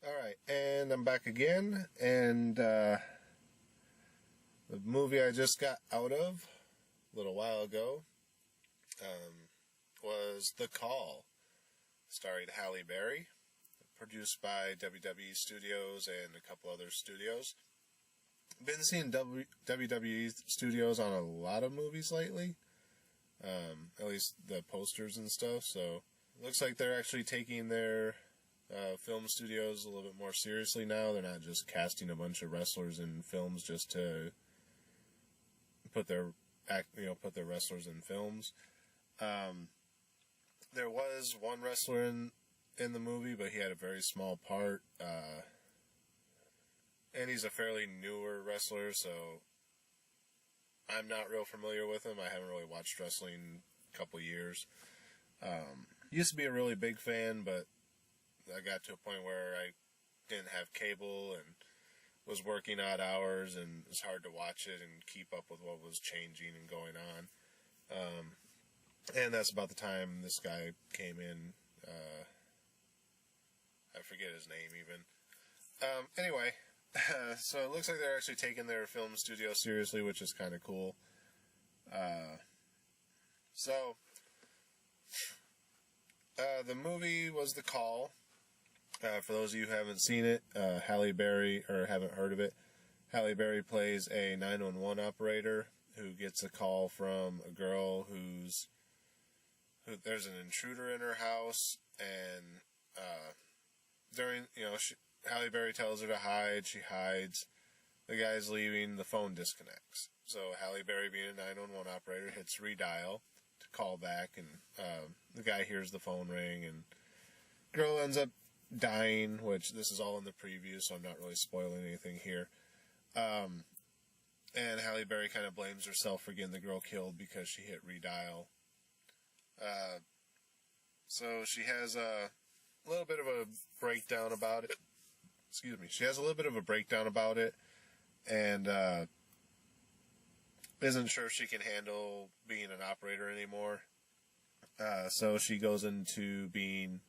Alright, and I'm back again, and the movie I just got out of a little while ago was The Call, starring Halle Berry, produced by WWE Studios and a couple other studios. Been seeing WWE Studios on a lot of movies lately, at least the posters and stuff, so it looks like they're actually taking their film studios a little bit more seriously now. They're not just casting a bunch of wrestlers in films just to put their wrestlers in films. There was one wrestler in the movie, but he had a very small part, and he's a fairly newer wrestler, so I'm not real familiar with him. I haven't really watched wrestling in a couple years. Used to be a really big fan, but I got to a point where I didn't have cable and was working odd hours, and it's hard to watch it and keep up with what was changing and going on. And that's about the time this guy came in. I forget his name even. Anyway, so it looks like they're actually taking their film studio seriously, which is kind of cool. The movie was The Call. For those of you who haven't seen it, Halle Berry, or haven't heard of it, Halle Berry plays a 911 operator who gets a call from a girl who there's an intruder in her house, and Halle Berry tells her to hide. She hides. The guy's leaving. The phone disconnects. So Halle Berry, being a 911 operator, hits redial to call back, and the guy hears the phone ring, and girl ends up dying, which this is all in the preview, so I'm not really spoiling anything here. And Halle Berry kind of blames herself for getting the girl killed because she hit redial. So she has a little bit of a breakdown about it. Excuse me. She has a little bit of a breakdown about it, and isn't sure if she can handle being an operator anymore. So she goes into being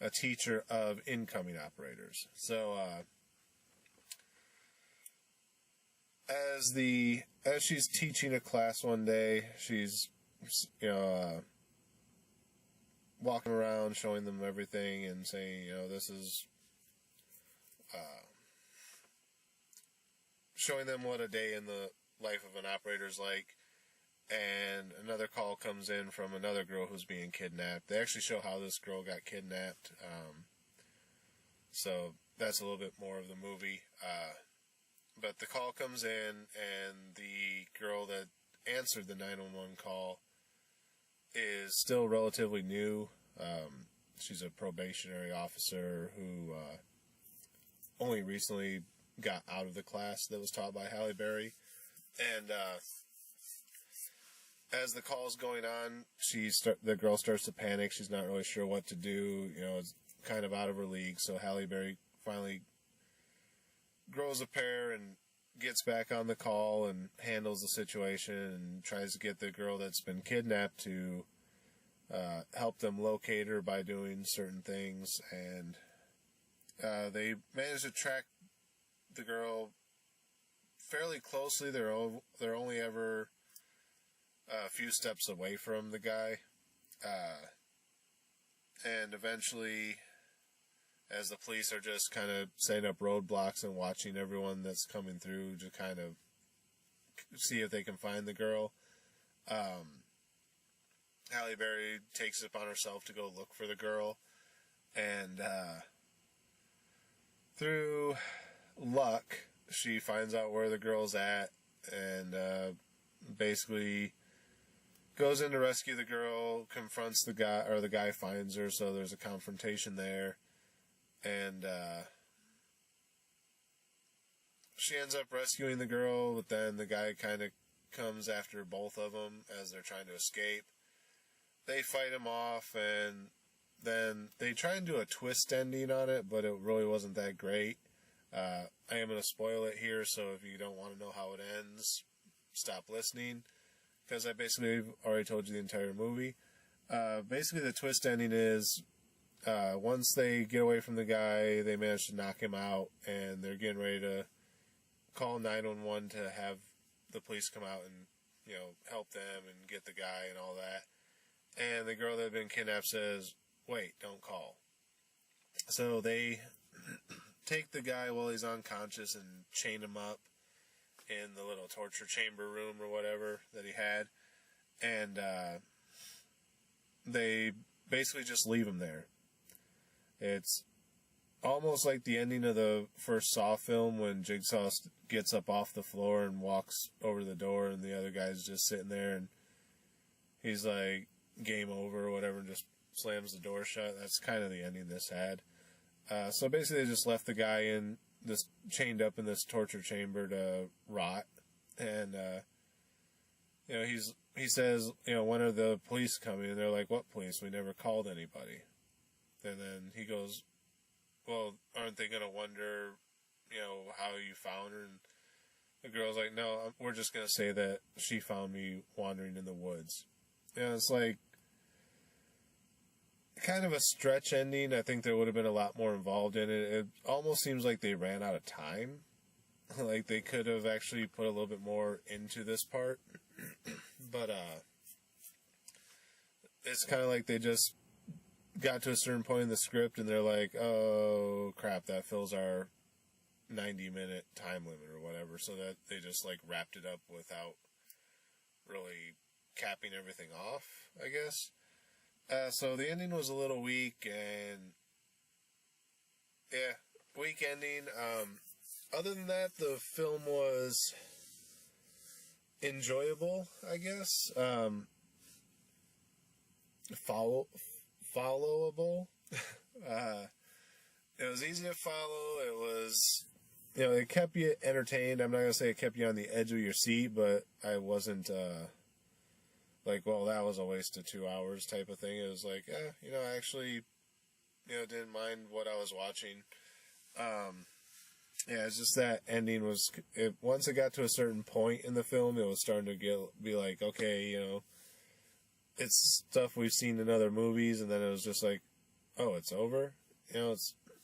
a teacher of incoming operators. So, as she's teaching a class one day, she's, walking around, showing them everything and saying, this is, showing them what a day in the life of an operator is like. And another call comes in from another girl who's being kidnapped. They actually show how this girl got kidnapped. So that's a little bit more of the movie. But the call comes in, and the girl that answered the 911 call is still relatively new. She's a probationary officer who only recently got out of the class that was taught by Halle Berry. And as the call's going on, the girl starts to panic. She's not really sure what to do. It's kind of out of her league. So Halle Berry finally grows a pair and gets back on the call and handles the situation and tries to get the girl that's been kidnapped to help them locate her by doing certain things. And they manage to track the girl fairly closely. They're only ever a few steps away from the guy, and eventually, as the police are just kind of setting up roadblocks and watching everyone that's coming through to kind of see if they can find the girl, Halle Berry takes it upon herself to go look for the girl, and through luck, she finds out where the girl's at, and basically goes in to rescue the girl, confronts the guy, or the guy finds her, so there's a confrontation there. And she ends up rescuing the girl, but then the guy kind of comes after both of them as they're trying to escape. They fight him off, and then they try and do a twist ending on it, but it really wasn't that great. I am going to spoil it here, so if you don't want to know how it ends, stop listening, because I basically already told you the entire movie. Basically, the twist ending is once they get away from the guy, they manage to knock him out, and they're getting ready to call 911 to have the police come out and, help them and get the guy and all that. And the girl that had been kidnapped says, "Wait, don't call." So they take the guy while he's unconscious and chain him up in the little torture chamber room or whatever that he had. And they basically just leave him there. It's almost like the ending of the first Saw film when Jigsaw gets up off the floor and walks over the door and the other guy's just sitting there and he's like, "Game over," or whatever, and just slams the door shut. That's kind of the ending this had. So basically they just left the guy in this, chained up in this torture chamber to rot. And, he says, "When are the police coming?" And they're like, "What police? We never called anybody." And then he goes, "Well, aren't they going to wonder, how you found her?" And the girl's like, "No, we're just going to say that she found me wandering in the woods." It's like kind of a stretch ending. I think there would have been a lot more involved in it. It almost seems like they ran out of time. Like they could have actually put a little bit more into this part. But it's kind of like they just got to a certain point in the script and they're like, "Oh crap, that fills our 90-minute time limit," or whatever, so that they just like wrapped it up without really capping everything off, I guess. So the ending was a little weak, and yeah, weak ending. Other than that, the film was enjoyable, I guess. Followable. It was easy to follow. It was, it kept you entertained. I'm not going to say it kept you on the edge of your seat, but I wasn't, like, well, that was a waste of 2 hours type of thing. It was like, I actually, didn't mind what I was watching. Yeah, it's just that ending was, once it got to a certain point in the film, it was starting to be like, okay, it's stuff we've seen in other movies, and then it was just like, oh, it's over?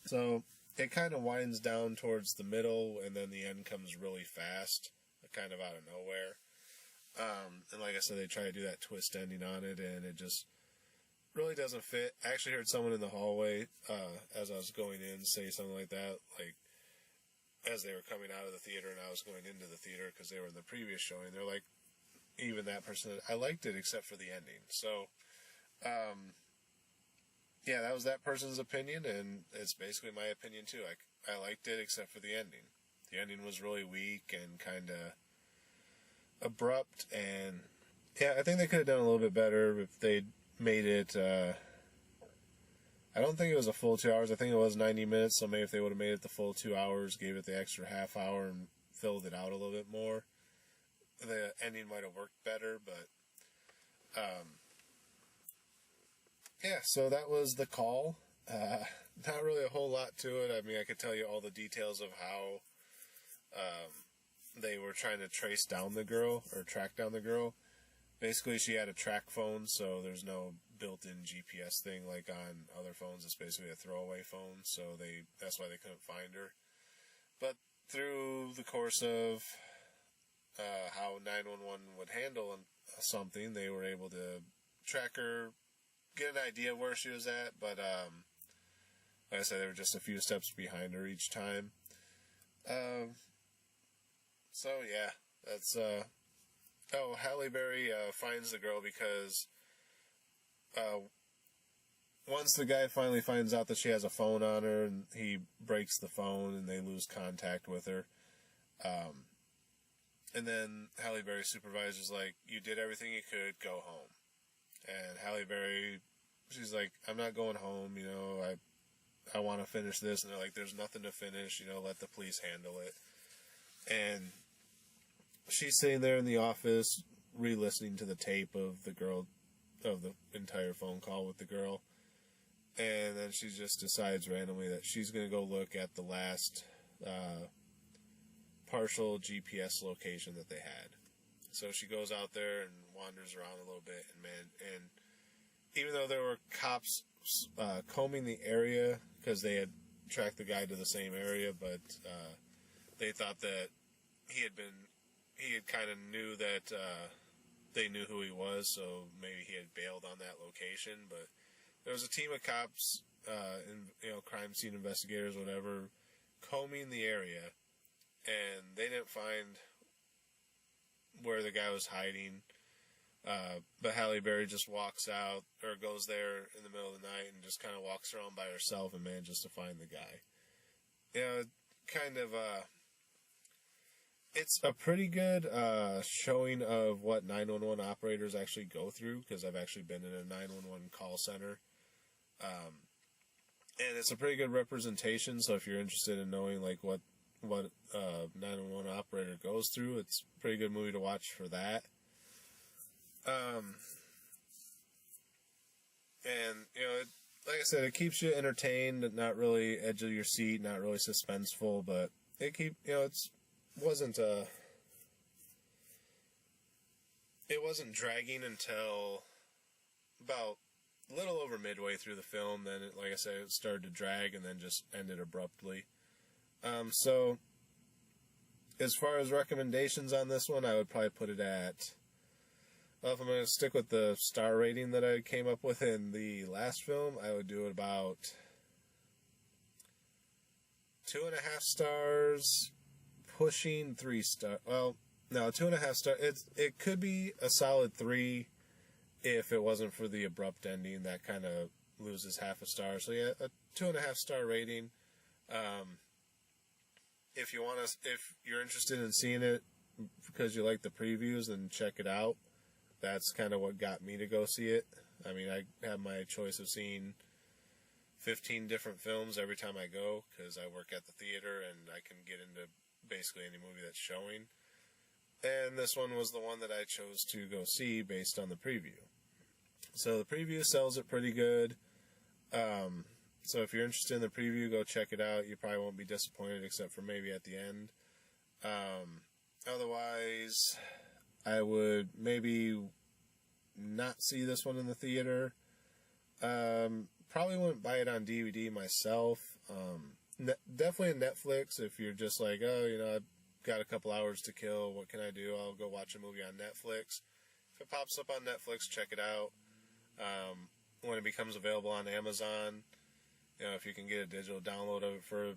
So it kind of winds down towards the middle, and then the end comes really fast, kind of out of nowhere. And like I said, they try to do that twist ending on it, and it just really doesn't fit. I actually heard someone in the hallway, as I was going in, say something like that, like, as they were coming out of the theater and I was going into the theater because they were in the previous showing. They're like, even that person, I liked it except for the ending. So, yeah, that was that person's opinion, and it's basically my opinion too. I liked it except for the ending. The ending was really weak and kind of abrupt, and yeah, I think they could have done a little bit better if they'd made it, I don't think it was a full 2 hours. I think it was 90 minutes, so maybe if they would have made it the full 2 hours, gave it the extra half hour, and filled it out a little bit more, the ending might have worked better, but, yeah, so that was The Call. Not really a whole lot to it. I mean, I could tell you all the details of how, they were trying to track down the girl. Basically, she had a track phone, so there's no built-in GPS thing like on other phones. It's basically a throwaway phone, so that's why they couldn't find her. But through the course of how 911 would handle something, they were able to track her, get an idea where she was at, but like I said, they were just a few steps behind her each time. So yeah, that's Halle Berry finds the girl because once the guy finally finds out that she has a phone on her, and he breaks the phone and they lose contact with her, and then Halle Berry's supervisor's like, "You did everything you could, go home." And Halle Berry, she's like, "I'm not going home, I want to finish this." And they're like, "There's nothing to finish, let the police handle it." And she's sitting there in the office, re-listening to the tape of the entire phone call with the girl. And then she just decides randomly that she's going to go look at the last partial GPS location that they had. So she goes out there and wanders around a little bit, and even though there were cops combing the area because they had tracked the guy to the same area, but they thought that he had kind of knew that they knew who he was, so maybe he had bailed on that location. But there was a team of cops, crime scene investigators, whatever, combing the area, and they didn't find where the guy was hiding. But Halle Berry just walks out, or goes there in the middle of the night and just kind of walks around by herself and manages to find the guy. It's a pretty good showing of what 911 operators actually go through, because I've actually been in a 911 call center. And it's a pretty good representation, so if you're interested in knowing like what 911 operator goes through, it's a pretty good movie to watch for that. Like I said, it keeps you entertained, not really edge of your seat, not really suspenseful, but it wasn't dragging until about a little over midway through the film. Then, like I said, it started to drag and then just ended abruptly. So, as far as recommendations on this one, I would probably put it at... Well, if I'm going to stick with the star rating that I came up with in the last film, I would do it about 2.5 stars, pushing 3 stars. Well, no, 2.5 stars. It could be a solid 3 if it wasn't for the abrupt ending that kind of loses half a star. So yeah, a 2.5 star rating. If you're interested in seeing it because you like the previews, then check it out. That's kind of what got me to go see it. I mean, I have my choice of seeing 15 different films every time I go, because I work at the theater and I can get into basically any movie that's showing. And this one was the one that I chose to go see based on the preview. So the preview sells it pretty good. So if you're interested in the preview, go check it out. You probably won't be disappointed, except for maybe at the end. Otherwise, I would maybe not see this one in the theater. Probably wouldn't buy it on DVD myself. Definitely on Netflix, if you're just like, I've got a couple hours to kill, what can I do? I'll go watch a movie on Netflix. If it pops up on Netflix, check it out. When it becomes available on Amazon, if you can get a digital download of it for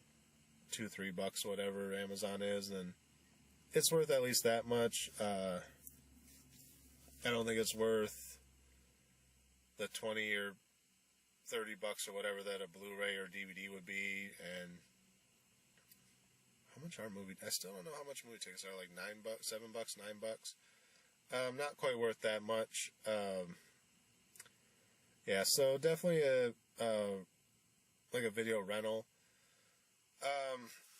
$2-3, whatever Amazon is, then it's worth at least that much. I don't think it's worth the $20 or $30 or whatever that a Blu-ray or DVD would be. And how much are movie? I still don't know how much movie tickets are. Like $9, $7, $9. Not quite worth that much. Yeah, so definitely a video rental.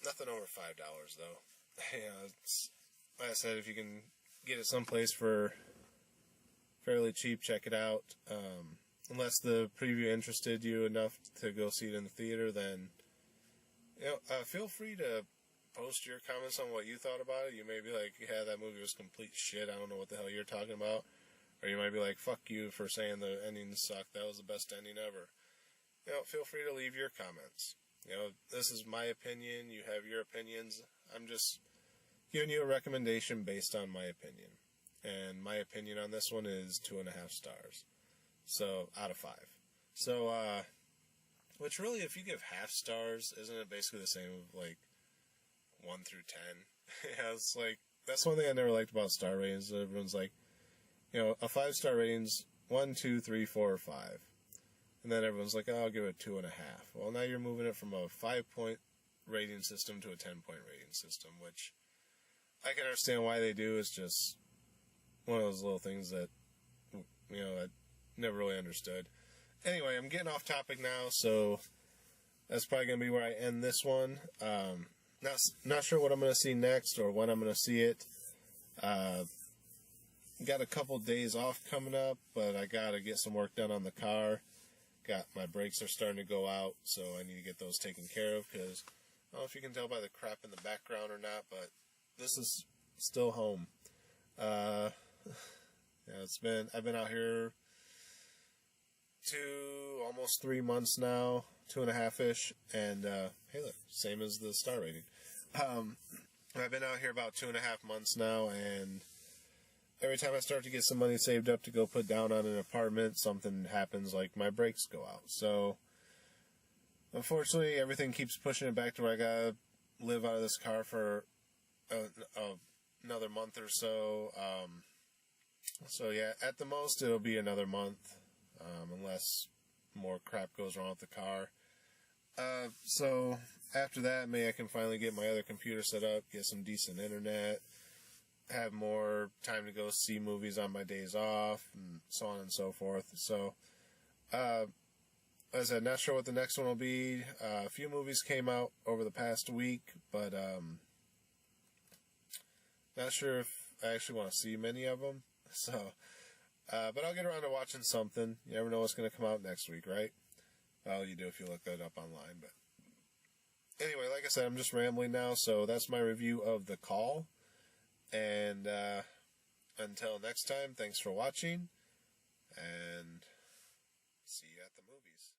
Nothing over $5 though. It's, like I said, if you can get it someplace for fairly cheap, check it out. Unless the preview interested you enough to go see it in the theater, then feel free to post your comments on what you thought about it. You may be like, yeah, that movie was complete shit, I don't know what the hell you're talking about. Or you might be like, fuck you for saying the ending sucked, that was the best ending ever. Feel free to leave your comments. This is my opinion, you have your opinions. I'm just giving you a recommendation based on my opinion. And my opinion on this one is 2.5 stars. So, out of 5. So, which really, if you give half stars, isn't it basically the same of, like, 1 through 10? Yeah, it's like, that's one thing I never liked about star ratings. Everyone's like, a 5-star rating's 1, 2, 3, 4, or 5. And then everyone's like, I'll give it 2.5. Well, now you're moving it from a 5-point rating system to a 10-point rating system, which I can understand why they do. It's just one of those little things that, I never really understood. Anyway, I'm getting off topic now, so that's probably going to be where I end this one. Not sure what I'm going to see next or when I'm going to see it. Got a couple days off coming up, but I got to get some work done on the car. My brakes are starting to go out, so I need to get those taken care of, because I don't know if you can tell by the crap in the background or not, but this is still home. I've been out here almost 3 months now, 2.5-ish, and hey, look, same as the star rating. I've been out here about 2.5 months now, and every time I start to get some money saved up to go put down on an apartment, something happens, like my brakes go out. So, unfortunately, everything keeps pushing it back to where I gotta live out of this car for another month or so. So yeah, at the most, it'll be another month, unless more crap goes wrong with the car. So after that, maybe I can finally get my other computer set up, get some decent internet, have more time to go see movies on my days off, and so on and so forth. So, as I said, not sure what the next one will be. A few movies came out over the past week, but not sure if I actually want to see many of them. So, but I'll get around to watching something. You never know what's going to come out next week, right? Well, you do if you look that up online. But anyway, like I said, I'm just rambling now. So that's my review of The Call. And until next time, thanks for watching. And see you at the movies.